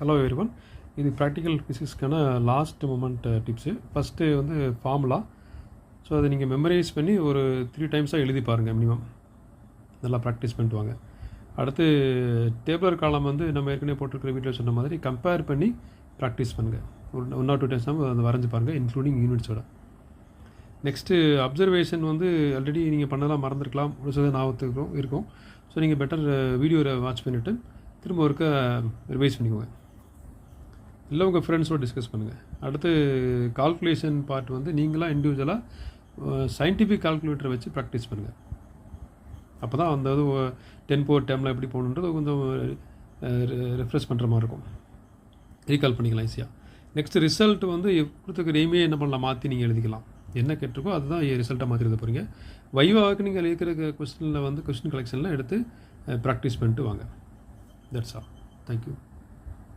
Hello everyone, இது practical ஃபிசிக்ஸ்க்கான last moment tips. First வந்து ஃபார்முலா. ஸோ அதை நீங்கள் மெமரைஸ் பண்ணி ஒரு 3 டைம்ஸாக எழுதி பாருங்கள் மினிமம். நல்லா ப்ராக்டிஸ் பண்ணிட்டு வாங்க. அடுத்து டேபிளர் காலம் வந்து நம்ம ஏற்கனவே போட்டிருக்கிற வீட்டில் சொன்ன மாதிரி கம்பேர் பண்ணி ப்ராக்டிஸ் பண்ணுங்கள். ஒரு 1 or 2 டைம்ஸ் தான் அதை வரைஞ்சி பாருங்கள், இன்க்ளூடிங் யூனிட்ஸோட. நெக்ஸ்ட்டு அப்சர்வேஷன் வந்து ஆல்ரெடி நீங்கள் பண்ணலாம், மறந்துருக்கலாம், ஒரு சில ஞாபகத்துக்கு இருக்கும். ஸோ நீங்கள் பெட்டர் வீடியோவை வாட்ச் பண்ணிவிட்டு திரும்ப ஒருக்க ரிவைஸ் பண்ணிக்கோங்க, இல்லை உங்கள் ஃப்ரெண்ட்ஸோடு டிஸ்கஸ் பண்ணுங்கள். அடுத்து கால்குலேஷன் பார்ட் வந்து நீங்களாக இண்டிவிஜுவலாக சயின்டிஃபிக் கால்குலேட்டரை வச்சு ப்ராக்டிஸ் பண்ணுங்கள். அப்போ தான் அந்த இது 10 power டேர்மில் எப்படி போகணுன்றது கொஞ்சம் ரெஃப்ரெஷ் பண்ணுற மாதிரி இருக்கும், ரீகால் பண்ணிக்கலாம் ஈஸியாக. நெக்ஸ்ட்டு ரிசல்ட் வந்து கொடுத்துருக்க எய்மே என்ன பண்ணலாம், மாற்றி நீங்கள் எழுதிக்கலாம். என்ன கேட்டிருக்கோ அதுதான் ரிசல்ட்டாக மாற்றி எழுத போகிறீங்க. வைவாவுக்கு நீங்கள் இருக்கிற கொஸ்டினில் வந்து கொஸ்டின் கலெக்ஷனில் எடுத்து ப்ராக்டிஸ் பண்ணிட்டு வாங்க. That's all. தேங்க்யூ.